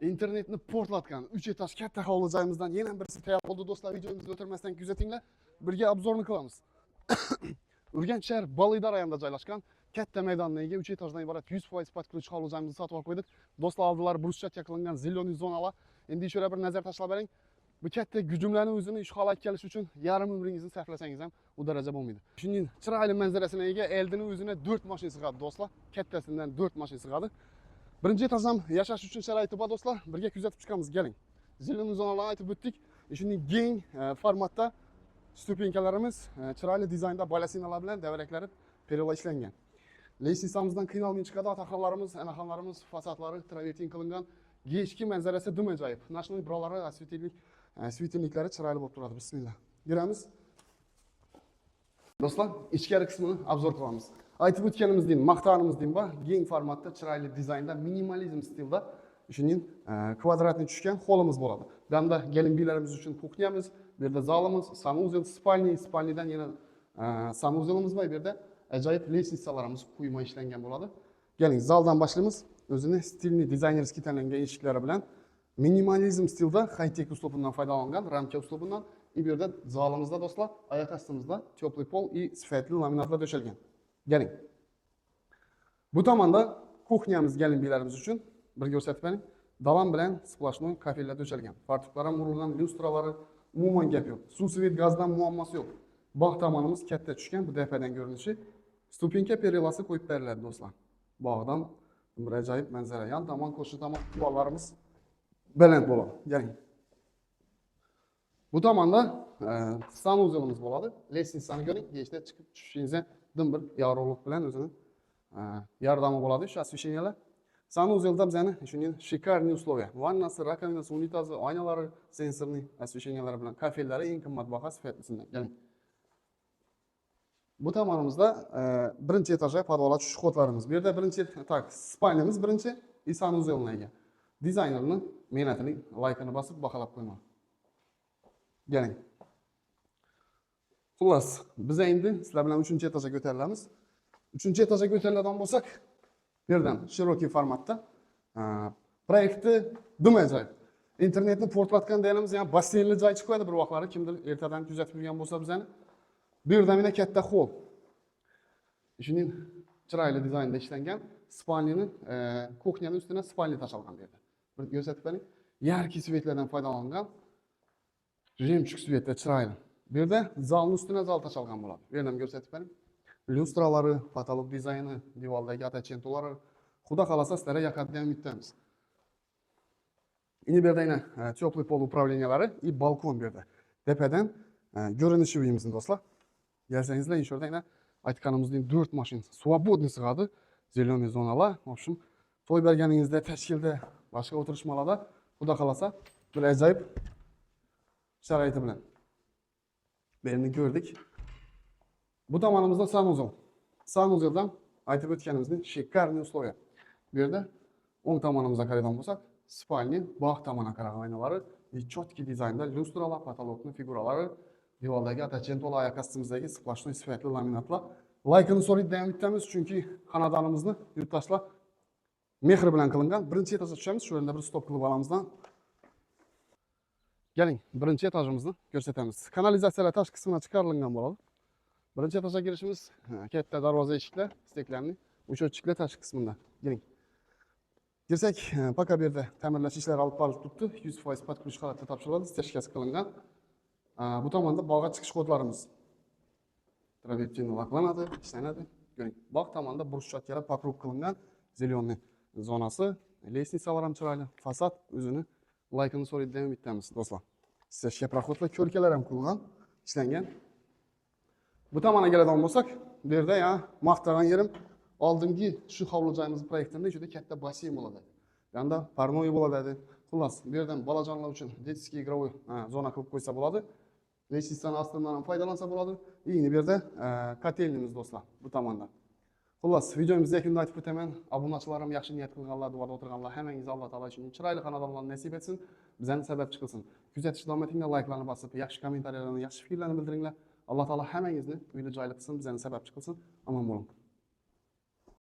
internetni portlatgan 3 etaj katta hovli joyimizdan yana birisi tayyor bo'ldi do'stlar. Videomizni o'tirmasdan kuzatinglar. Birga obzorni qilamiz. Urganch shahar Bolidar rayonida joylashgan katta maydonga ega 3 etajdan iborat 100% podключ hovli joyimizni sotib olib qo'ydik. Do'stlar, oldilari bruschatka qilingan ziloniy zonalar. Endi ishora bir nazar tashlab bering. Bu katta hujumlarni o'zini ish holatiga kelish uchun yarim umringizni sarflasangiz ham u daraja bo'lmaydi. Shuning chiroyli manzarasini ega eldini o'zini 4 mashina sig'adi do'stlar. Kattasidan 4 mashina sig'adi. Birinchi etajdan yashash uchun sharoiti bor do'stlar. Birga kuzatib chiqamiz, keling. Ziloniy zonalarni aytib o'tdik. Shuning keng formatda stupenkalarimiz chiroyli dizaynda balasinalar bilan davraklari perila ishlangan. Leysinsamizdan qiynalmay chiqadi, otaxonlarimiz, anaxonlarimiz fasadlari travertin qilingan. Gechki manzarasi dim ajoyib. Nashnoy birolari svetilniklari chiroyli bo'lib turadi. Bismillah. Giramiz. Do'stlar, ichkari qismini obzor qilamiz. Aytib o'tganimizdek, maqtanimizdek bor, keng formatda, chiroyli dizaynda, minimalizm stilda shuning kvadratni tushgan holimiz bo'ladi. Bu yerda kelin-biylarimiz uchun kuxnyamiz, bu yerda zalimiz, sanuzel, spalnidan yana sanuzelimiz bor. Bu yerda ajoyib lestnitsalarimiz quyma ishlangan bo'ladi. Keling, zaldan boshlaymiz. O'zini stilni dizaynerskiy tanlangan eshiklari bilan minimalizm stilda high-tech uslubidan foydalangan, ramka uslubidan. Bu yerda zalimizda do'stlar, oyoq ostimizda teplый pol и sifatli laminatlar döşelgan. Keling. Bu tomonda kuxnyamiz kelin-biylarimiz uchun bir ko'rsatib bering. Davam bilan splashnoy kafellar döşelgan. Fartuqlar ham urilgan, lyustralari umuman gap yo'q. Suv, svet, gazdan muammosi yo'q. Bog' tomonimiz katta tushgan, bu tepadan ko'rinishi. Stupenka perilasi qo'yib beriladi do'stlar. Bog'dan bir ajoyib manzara. Yan tomon, qo'shni tomon divorlarimiz baland bo'ladi. Keling. Bu tomonda sanuzelimiz bo'ladi. Lestnitsani ko'ring, yechda chiqib tushishingizda dim bir yorug'lik bilan o'zini yordami bo'ladi shu освещениyalar. Sanuzelda bizani shuning shikarniy условия. Vannasi, rakovinasi, unitazi, oynalari, sensorli освещениялari bilan kafellari eng qimmatbaho sifatlisindan. Keling. Bu tomonimizda birinchi etajga podvalga tushish xotlarimiz. Bu yerda birinchi spalnyamiz birinchi и sanuzelga ega. Dizaynerning mehnatining laykini bosib baholab qo'ymoq. Keling. Xullas, biz endi sizlar bilan 3-etajga ko'tarilamiz. 3-etajga ko'tariladigan bo'lsak, bu yerdan shirokiy formatda proyektni dim ajoyib. Internetni portlatgan deymiz, ya'ni basseynli joy chiqib qo'yadi bir vaqtlari, kimdir ertadan kuzatib yurgan bo'lsa bizani. Bu yerda mana katta hol. Shuning chiroyli dizaynda ishlangan spalnining kuxnyaning ustidan spalni tashalgan bu yerda. Bir ko'rsatib bering. Yarki svetlardan foydalangan jemchug svetda chiroyli. Bu yerda zalning ustidan zal tashalgan bo'ladi. Bu yerdan ko'rsatib bering. Lyustralari, patolog dizayni, divordagi atacentolari, xudo xolasa sizlarga yoqadi ham umidamiz. Endi bu yerda yana teplый pol upravleniyalari и balkon bu yerda. Tepadan ko'rinishi uyimizni do'stlar. Yersangizlar, ishorda yana aytganimizdek 4 mashina свободный sig'adi. Ziloniy zonalar, в общем, to'y berganingizda, tashkilda, boshqa o'tirishmalarda xudo xolasa bir ajoyib sharoiti bilan. Berini ko'rdik. Bu tomonimizda sanuzel. Sanuzeldan aytib o'tganimizdek shikarniy условия. Bu yerda o'ng tomonimizga qaraydigan bo'lsak, spalni, bog' tomoniga qaragan oynalari, chotki dizaynda lyustralar, patologning figuralari, divordagi atacentol oyoq ostimizdagi splashnoy sifatli laminatlar. Laykini so'raydi ham bitamiz, chunki xonadonimizni yurtdoshlar mehr bilan qilingan. Birinchi etajga tushamiz, shu yerda bir stop qilib olamizdan. Keling, birinchi etajimizni ko'rsatamiz. Kanalizatsiyalar tashqi qismiga chiqarilgan bo'ladi. Birinchi etajga kirishimiz katta darvoza eshiklar, steklarning o'shochiklar tashqi qismida. Keling. Girsak, poka bu yerda ta'mirlash ishlari olib borilib turibdi. 100% podключ holatda topshiriladi, stechkasi qilingan. Bu tomonda bog'ga chiqish kodlarimiz. Travertin laqlanadi, ishlanadi. Ko'ring. Bog' tomonda brushatkalar pokrov qilingan, ziloniy zonasi, lestnitsalar ham chiroyli, fasad o'zini laykini so'raydi ham bitamiz do'stlar. Stechka proxodlar, ko'rkalar ham qurilgan, ishlangan. Bu tomonga keladigan bo'lsak, bu yerda ya maqtagan yerim oldingi shu hovli joyimiz proyektida juda katta basseyn bo'ladi. Yanda parnoy bo'ladi. Xullas, bu yerdan bolajonlar uchun детский игровой zona qilib qo'ysa bo'ladi. Lestnitsani ostidan ham foydalansa bo'ladi. Endi bu yerda kotelnimiz do'stlar, bu tomonda. Xullas, videomizni yakunida aytib o'taman. Obunachilarim, yaxshi niyat qilganlar, duoda o'tirganlar, hammangiz Alloh taolo uchun chiroyli xonadonlarni nasib etsin, bizani sababchi qilsin. Kuzatish davom etinglar, layklarni bosib, yaxshi kommentariyalarni, yaxshi fikrlarni bildiringlar. Alloh taolo hammangizni uyli joyli qilsin, bizani sababchi qilsin. Omon bo'ling.